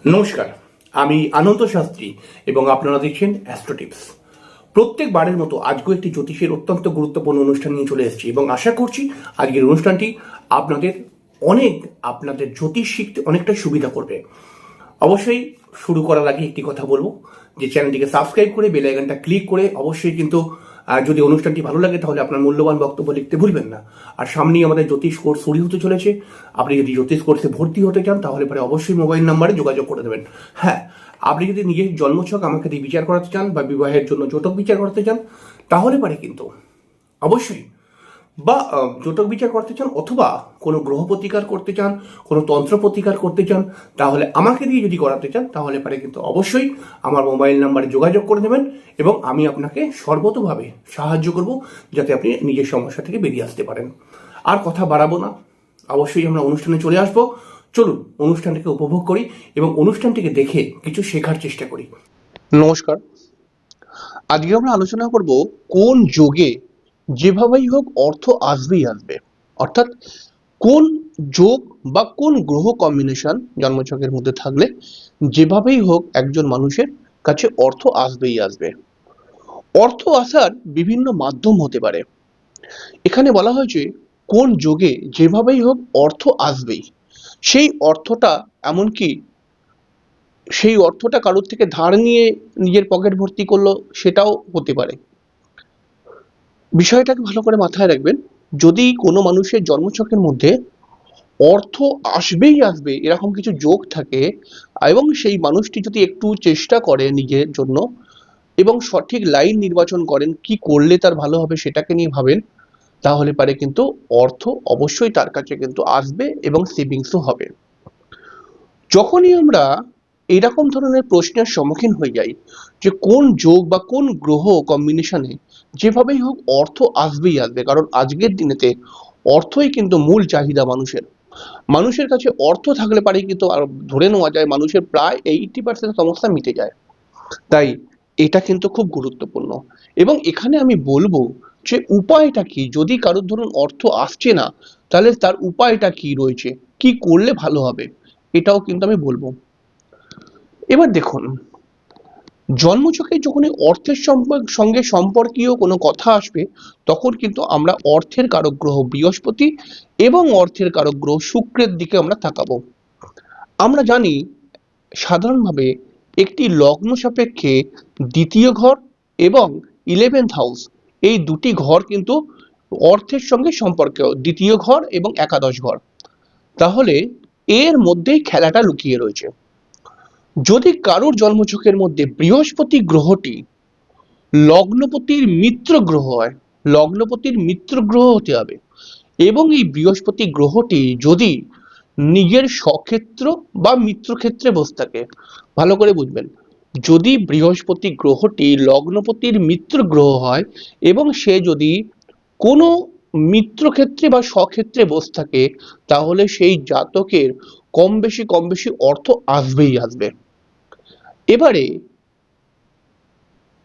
নমস্কার, আমি আনন্দ শাস্ত্রী এবং আপনারা দেখছেন অ্যাস্ট্রো টিপস। প্রত্যেকবারের মতো আজকেও একটি জ্যোতিষের অত্যন্ত গুরুত্বপূর্ণ অনুষ্ঠান নিয়ে চলে এসেছি এবং আশা করছি আজকের অনুষ্ঠানটি আপনাদের জ্যোতিষ শিখতে অনেকটা সুবিধা করবে। অবশ্যই শুরু করার আগে একটি কথা বলবো যে চ্যানেলটিকে সাবস্ক্রাইব করে বেল আইকনটা ক্লিক করে অবশ্যই কিন্তু যদি অনুষ্ঠানটি ভালো লাগে তাহলে আপনার মূল্যবান বক্তব্য লিখতে ভুলবেন না। আর সামনেই আমাদের জ্যোতিষ কোর্স শুরু হতে চলেছে। আপনি যদি জ্যোতিষ কোর্সে ভর্তি হতে চান তাহলে পরে অবশ্যই মোবাইল নাম্বারে যোগাযোগ করে দেবেন। হ্যাঁ, আপনি যদি নিজের জন্মছক আমাকে দিয়ে বিচার করাতে চান বা বিবাহের জন্য জটক বিচার করাতে চান তাহলে পারে কিন্তু অবশ্যই বা জটক বিচার করতে চান অথবা কোনো গ্রহ প্রতিকার করতে চান, কোনো তন্ত্র প্রতিকার করতে চান, তাহলে আমাকে দিয়ে যদি করাতে চান তাহলে পারে কিন্তু অবশ্যই আমার মোবাইল নাম্বারে যোগাযোগ করে নেবেন এবং আমি আপনাকে সর্বতোভাবে সাহায্য করব যাতে আপনি নিজের সমস্যা থেকে বেরিয়ে আসতে পারেন। আর কথা বাড়াবো না, অবশ্যই আমরা অনুষ্ঠানে চলে আসবো। চলুন অনুষ্ঠানটিকে উপভোগ করি এবং অনুষ্ঠানটিকে দেখে কিছু শেখার চেষ্টা করি। নমস্কার। আজকে আমরা আলোচনা করব কোন যোগে যেভাবেই হোক অর্থ আসবেই আসবে, অর্থাৎ কোন যোগ বা কোন গ্রহ কম্বিনেশন জন্মছকের মধ্যে থাকলে যেভাবেই হোক একজন মানুষের কাছে অর্থ আসবেই আসবে। অর্থ আসার বিভিন্ন মাধ্যম হতে পারে। এখানে বলা হয়েছে কোন যোগে যেভাবেই হোক অর্থ আসবেই। সেই অর্থটা এমনকি সেই অর্থটা কারোর থেকে ধার নিয়ে নিজের পকেট ভর্তি করলো সেটাও হতে পারে। বিষয়টাকে ভালো করে মাথায় রাখবেন। যদি কোনো মানুষের জন্মছকের মধ্যে অর্থ আসবেই আসবে এরকম কিছু যোগ থাকে এবং সেই মানুষটি যদি একটু চেষ্টা করে নিজের জন্য এবং সঠিক লাইন নির্বাচন করেন কি করলে তার ভালো হবে সেটাকে নিয়ে ভাবেন, তাহলে পারে কিন্তু অর্থ অবশ্যই তার কাছে কিন্তু আসবে এবং সেভিংসও হবে। যখনই আমরা এরকম ধরনের প্রশ্নের সম্মুখীন হয়ে যাই যে কোন যোগ বা কোন গ্রহ কম্বিনেশনে যেভাবেই হোক অর্থ আসবেই আসবে, কারণ আজকের দিনেতে অর্থই কিন্তু মূল চাহিদা মানুষের। মানুষের কাছে অর্থ থাকলে পারে কিন্তু আর ধরে নেওয়া যায় মানুষের প্রায় 80% সমস্যা মিটে যায়। তাই এটা কিন্তু খুব গুরুত্বপূর্ণ এবং এখানে আমি বলবো যে উপায়টা কি, যদি কারোর ধরুন অর্থ আসছে না তাহলে তার উপায়টা কি রয়েছে, কি করলে ভালো হবে, এটাও কিন্তু আমি বলবো। এবার দেখুন, জন্মছকে যখনই অর্থের সঙ্গে সম্পর্কীয় কোনো কথা আসবে তখন কিন্তু আমরা অর্থের কারক গ্রহ বৃহস্পতি এবং অর্থের কারক গ্রহ শুক্রের দিকে আমরা তাকাবো। আমরা জানি সাধারণভাবে একটি লগ্ন সাপেক্ষে দ্বিতীয় ঘর এবং 11th হাউস, এই দুটি ঘর কিন্তু অর্থের সঙ্গে সম্পর্কিত, দ্বিতীয় ঘর এবং একাদশ ঘর। তাহলে এর মধ্যেই খেলাটা লুকিয়ে রয়েছে। যদি কারোর জন্মছকের মধ্যে বৃহস্পতি গ্রহটি লগ্নপতির মিত্র গ্রহ হয়, লগ্নপতির মিত্র গ্রহ হতে হবে, এবং এই বৃহস্পতি গ্রহটি যদি নিজের স্বক্ষেত্র বা মিত্রক্ষেত্রে বসে থাকে, ভালো করে বুঝবেন, যদি বৃহস্পতি গ্রহটি লগ্নপতির মিত্র গ্রহ হয় এবং সে যদি কোনো মিত্রক্ষেত্রে বা স্বক্ষেত্রে বসে থাকে তাহলে সেই জাতকের কম বেশি অর্থ আসবেই আসবে। এবারে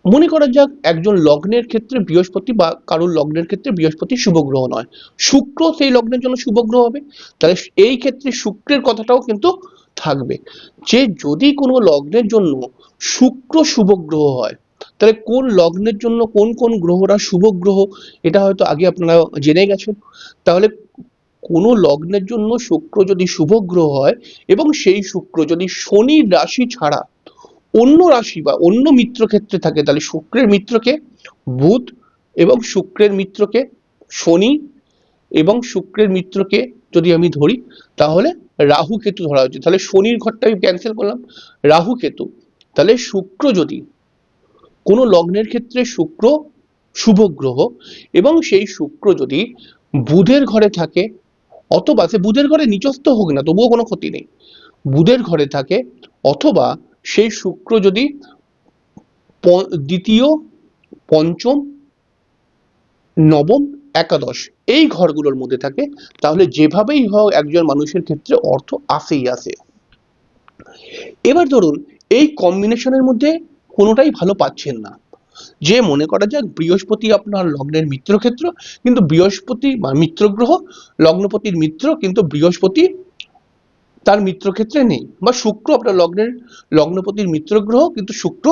মনে করা যাক একজন লগ্নের ক্ষেত্রে বৃহস্পতি বা কারোর লগ্নের ক্ষেত্রে বৃহস্পতি শুভ গ্রহ নয়, শুক্র সেই লগ্নের জন্য শুভ গ্রহ হবে, তাহলে এই ক্ষেত্রে শুক্রের কথাটাও কিন্তু থাকবে যে যদি কোনো লগ্নের জন্য শুক্র শুভ গ্রহ হয় তাহলে কোন লগ্নের জন্য কোন কোন গ্রহরা শুভ গ্রহ এটা হয়তো আগে আপনারা জেনে গেছেন। তাহলে কোনো লগ্নের জন্য শুক্র যদি শুভ গ্রহ হয় এবং সেই শুক্র যদি শনির রাশি ছাড়া অন্য রাশি বা অন্য মিত্র ক্ষেত্রে থাকে তাহলে শুক্রের মিত্রকে বুধ এবং শুক্রের মিত্রকে শনি এবং শুক্রের মিত্রকে যদি আমি ধরি তাহলে রাহু কেতু ধরা হচ্ছে, তাহলে শনির ঘরটা আমি ক্যান্সেল করলাম, রাহু কেতু। তাহলে শুক্র যদি কোনো লগ্নের ক্ষেত্রে শুক্র শুভ গ্রহ এবং সেই শুক্র যদি বুধের ঘরে থাকে অথবা সে বুধের ঘরে নিচস্থ হোক না তবুও কোনো ক্ষতি নেই, বুধের ঘরে থাকে অথবা সেই শুক্র যদি দ্বিতীয় পঞ্চম নবম একাদশ এই ঘরগুলোর মধ্যে থাকে তাহলে যেভাবেই হোক একজন মানুষের ক্ষেত্রে অর্থ আসেই আসে। এবার ধরুন এই কম্বিনেশনের মধ্যে কোনোটাই ভালো পাচ্ছেন না, যে মনে করা যাক বৃহস্পতি আপনার লগ্নের মিত্র ক্ষেত্র কিন্তু বৃহস্পতি বা মিত্র গ্রহ লগ্নপতির মিত্র কিন্তু বৃহস্পতি তার মিত্রক্ষেত্রে নেই, বা শুক্র আপনার লগ্নপতির মিত্র গ্রহ, কিন্তু শুক্র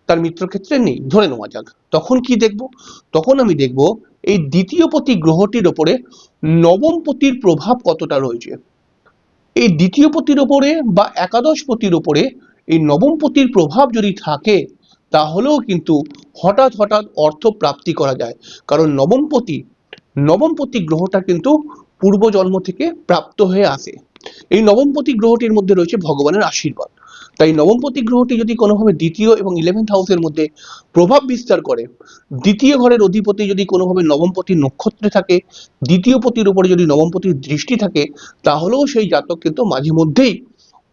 তার মিত্রক্ষেত্রে নেই ধরে নেওয়া যাক, তখন কি দেখব? তখন আমি দেখব এই দ্বিতীয়পতি গ্রহটির ওপরে নবমপতির প্রভাব কতটা রয়েছে। এই দ্বিতীয়পতির ওপরে বা একাদশপতির ওপরে এই নবমপতির প্রভাব যদি থাকে, তাহলেও কিন্তু হঠাৎ হঠাৎ অর্থ প্রাপ্তি করা যায়। কারণ নবমপতি গ্রহটা কিন্তু পূর্বজন্ম থেকে প্রাপ্ত হয়ে আসে। এই নবমপতি গ্রহটির মধ্যে রয়েছে ভগবানের আশীর্বাদ। তাই নবমপতি গ্রহটি যদি কোনোভাবে দ্বিতীয় এবং 11th হাউসের মধ্যে প্রভাব বিস্তার করে, দ্বিতীয় ঘরের অধিপতি যদি কোনোভাবে নবমপতির নক্ষত্রে থাকে, দ্বিতীয় পতির উপরে যদি নবমপতির দৃষ্টি থাকে, তাহলেও সেই জাতক কিন্তু মাঝে মধ্যেই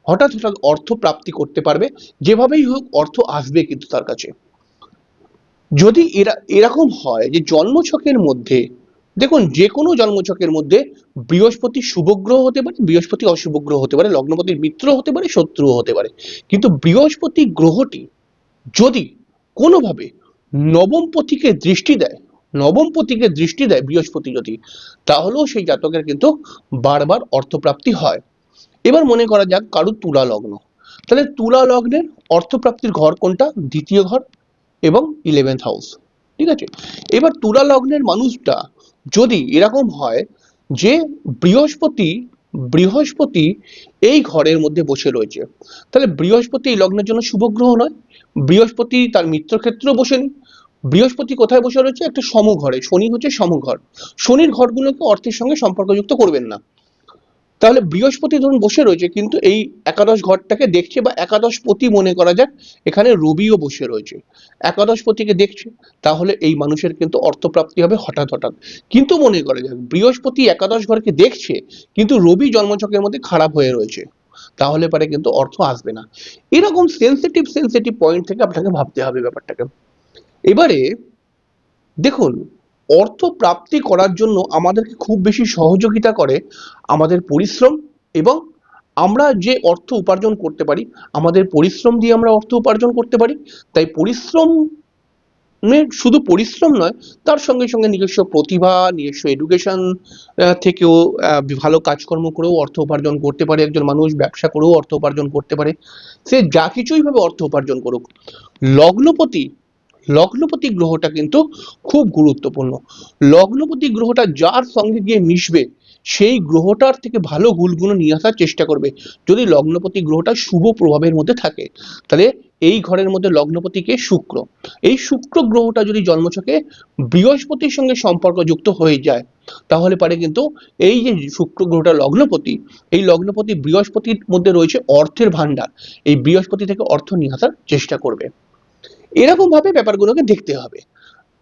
হঠাৎ হঠাৎ অর্থ প্রাপ্তি করতে পারবে। যেভাবেই হোক অর্থ আসবে কিন্তু তার কাছে। যদি এরকম হয় যে জন্মছকের মধ্যে, দেখুন যে কোনো জন্মছকের মধ্যে বৃহস্পতি শুভ গ্রহ হতে পারে, বৃহস্পতি অশুভ গ্রহ হতে পারে, লগ্নপতির মিত্র হতে পারে, শত্রুও হতে পারে, কিন্তু বৃহস্পতি গ্রহটি যদি কোনোভাবে নবমপতিকে দৃষ্টি দেয় বৃহস্পতি যদি, তাহলেও সেই জাতকের কিন্তু বারবার অর্থপ্রাপ্তি হয়। এবার মনে করা যাক কারো তুলা লগ্ন, তাহলে তুলা লগ্নের অর্থপ্রাপ্তির ঘর কোনটা? দ্বিতীয় ঘর এবং 11th হাউস। ঠিক আছে, এবার তুলা লগ্নের মানুষটা যদি এরকম হয় যে বৃহস্পতি এই ঘরের মধ্যে বসে রয়েছে, তাহলে বৃহস্পতি এই লগ্নের জন্য শুভ গ্রহ নয়। বৃহস্পতি তার মিত্রক্ষেত্রেও বসেনি। বৃহস্পতি কোথায় বসে রয়েছে? একটা সমঘরে। শনি হচ্ছে সমঘর। শনির ঘরগুলোকে অর্থের সঙ্গে সম্পর্কযুক্ত করবেন না। তাহলে বৃহস্পতি ধরুন বসে রয়েছে, কিন্তু এই একাদশ ঘরটাকে দেখছে, বা একাদশ পতি মনে করা যাক এখানে রবিও বসে রয়েছে, একাদশ পতিকে দেখছে, তাহলে এই মানুষের কিন্তু অর্থপ্রাপ্তি হবে হঠাৎ হঠাৎ। কিন্তু মনে করা যাক বৃহস্পতি একাদশ ঘরকে দেখছে, কিন্তু রবি জন্মছকের মধ্যে খারাপ হয়ে রয়েছে, তাহলে পরে কিন্তু অর্থ আসবে না। এরকম সেন্সিটিভ পয়েন্ট থেকে আপনাকে ভাবতে হবে ব্যাপারটাকে। এবারে দেখুন, অর্থ প্রাপ্তি করার জন্য আমাদেরকে খুব বেশি সহযোগিতা করে আমাদের পরিশ্রম, এবং আমরা যে অর্থ উপার্জন করতে পারি, আমাদের পরিশ্রম দিয়ে আমরা অর্থ উপার্জন করতে পারি। তাই শুধু পরিশ্রম নয়, তার সঙ্গে সঙ্গে নিজস্ব প্রতিভা, নিজস্ব এডুকেশন থেকেও ভালো কাজকর্ম করেও অর্থ উপার্জন করতে পারে একজন মানুষ, ব্যবসা করেও অর্থ উপার্জন করতে পারে। সে যা কিছুই ভাবে অর্থ উপার্জন করুক, লগ্নপতি লগ্নপতি গ্রহটা কিন্তু খুব গুরুত্বপূর্ণ। লগ্নপতি গ্রহটা যার সঙ্গে গিয়ে মিশবে, সেই গ্রহটার থেকে ভালো গুণগুলো নিয়ে আসার চেষ্টা করবে। যদি লগ্নপতি গ্রহটা শুভ প্রভাবের মধ্যে থাকে, তাহলে এই ঘরের মধ্যে লগ্নপতিকে শুক্র, এই শুক্র গ্রহটা যদি জন্মছকে বৃহস্পতির সঙ্গে সম্পর্কযুক্ত হয়ে যায়, তাহলে পারে কিন্তু এই যে শুক্র গ্রহটা লগ্নপতি, এই লগ্নপতি বৃহস্পতির মধ্যে রয়েছে অর্থের ভান্ডার, এই বৃহস্পতি থেকে অর্থ নিয়ে আসার চেষ্টা করবে। এরকম ভাবে ব্যাপারগুলোকে দেখতে হবে।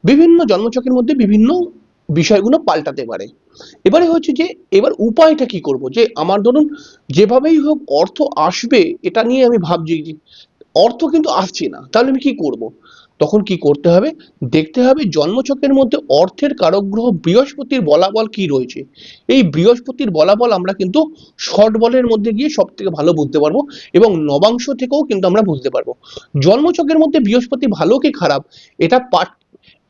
বিভিন্ন জন্মছকের মধ্যে বিভিন্ন বিষয়গুলো পাল্টাতে পারে। এবারে হচ্ছে যে এবার উপায়টা কি করব, যে আমার ধরুন যেভাবেই হোক অর্থ আসবে এটা নিয়ে আমি ভাবছি, যে অর্থ কিন্তু আসছে না, তাহলে আমি কি করব? তখন কি করতে হবে? দেখতে হবে জন্মছকের মধ্যে অর্থের কারক গ্রহ বৃহস্পতির বলাবল কি রয়েছে। এই বৃহস্পতির বলাবল আমরা কিন্তু শর্ট বলের মধ্যে গিয়ে সব থেকে ভালো বুঝতে পারবো, এবং নবাংশ থেকেও কিন্তু আমরা বুঝতে পারবো জন্মছকের মধ্যে বৃহস্পতি ভালো কি খারাপ। এটা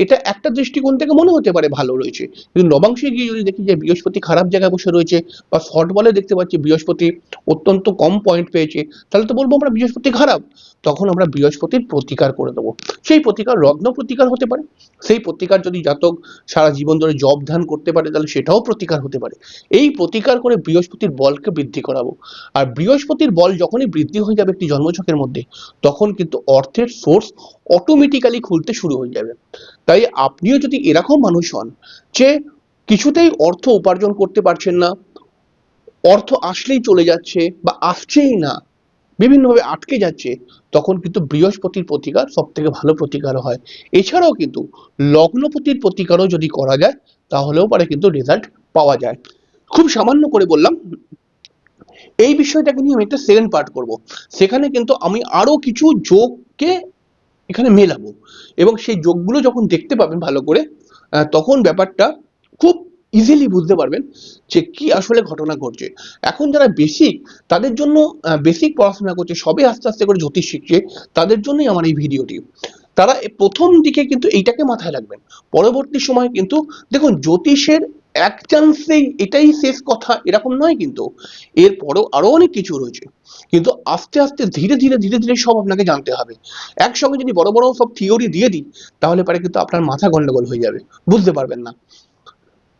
এটা একটা দৃষ্টিকোণ থেকে মনে হতে পারে ভালো রয়েছে, কিন্তু নবাংশে গিয়ে যদি দেখি যে বৃহস্পতি খারাপ জায়গায় বসে রয়েছে, বা শর্ট বলে দেখতে পাচ্ছি বৃহস্পতি অত্যন্ত কম পয়েন্ট পেয়েছে, তাহলে তো বলবো আমরা বৃহস্পতি খারাপ। তখন আমরা বৃহস্পতির প্রতিকার করে দেবো। সেই প্রতিকার লগ্ন প্রতিকার হতে পারে, সেই প্রতিকার যদি জাতক সারা জীবন ধরে জব ধ্যান করতে পারে, তাহলে সেটাও প্রতিকার হতে পারে। এই প্রতিকার করে বৃহস্পতির বলকে বৃদ্ধি করাবো। আর বৃহস্পতির বল যখনই বৃদ্ধি হয়ে যাবে একটি জন্মছকের মধ্যে, তখন কিন্তু অর্থের সোর্স অটোমেটিক্যালি খুলতে শুরু হয়ে যাবে। তাই আপনিও যদি এরকম মানুষ হন যে কিছুতেই অর্থ উপার্জন করতে পারছেন না, অর্থ আসলেই চলে যাচ্ছে বা আসছেই না, বিভিন্নভাবে আটকে যাচ্ছে, তখন কিন্তু বৃহস্পতির প্রতিকার সব থেকে ভালো প্রতিকার হয়। এছাড়াও কিন্তু লগ্নপতির প্রতিকারও যদি করা যায়, তাহলেও পারে কিন্তু রেজাল্ট পাওয়া যায়। খুব সামান্য করে বললাম, এই বিষয়টাকে নিয়ে আমি একটা সেকেন্ড পার্ট করব। সেখানে কিন্তু আমি আরো কিছু যোগকে এখানে মেলাবো, এবং সেই যোগগুলো যখন দেখতে পাবেন ভালো করে, তখন ব্যাপারটা খুব ইজিলি বুঝতে পারবেন যে কি আসলে ঘটনা ঘটছে। এখন যারা বেসিক, তাদের জন্য বেসিক পড়াশোনা করছে, সবে আস্তে আস্তে করে জ্যোতিষ শিখছে, তাদের জন্যই আমার এই ভিডিওটি। তারা প্রথম দিকে কিন্তু এইটাকে মাথায় রাখবেন। পরবর্তী সময় কিন্তু দেখুন জ্যোতিষের এক চান্সেই এটাই শেষ কথা এরকম নয়, কিন্তু এরপরেও আরো অনেক কিছু রয়েছে। কিন্তু আস্তে আস্তে ধীরে ধীরে ধীরে ধীরে সব আপনাকে জানতে হবে। একসঙ্গে যদি বড় বড় সব থিওরি দিয়ে দিই তাহলে পরে কিন্তু আপনার মাথা গন্ডগোল হয়ে যাবে, বুঝতে পারবেন না।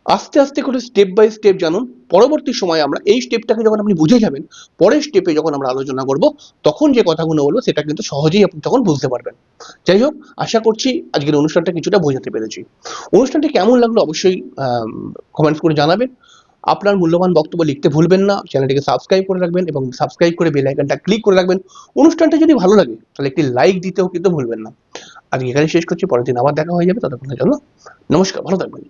আস্তে আস্তে করে স্টেপ বাই স্টেপ জানুন। পরবর্তী সময়ে আমরা এই স্টেপটাকে যখন আপনি বুঝে যাবেন, পরের স্টেপে যখন আমরা আলোচনা করব তখন যে কথাগুলো বলবো সেটা কিন্তু সহজেই আপনি তখন বুঝতে পারবেন। যাই হোক, আশা করছি আজকের অনুষ্ঠানটা কিছুটা বোঝাতে পেরেছি। অনুষ্ঠানটি কেমন লাগলো অবশ্যই কমেন্টস করে জানাবেন। আপনার মূল্যবান বক্তব্য লিখতে ভুলবেন না। চ্যানেলটিকে সাবস্ক্রাইব করে রাখবেন এবং সাবস্ক্রাইব করে বেল আইকনটা ক্লিক করে রাখবেন। অনুষ্ঠানটা যদি ভালো লাগে তাহলে একটি লাইক দিতেও কিন্তু ভুলবেন না। আজকে এখানে শেষ করছি, পরের দিন আবার দেখা হয়ে যাবে। ততক্ষণের জন্য নমস্কার, ভালো থাকবেন।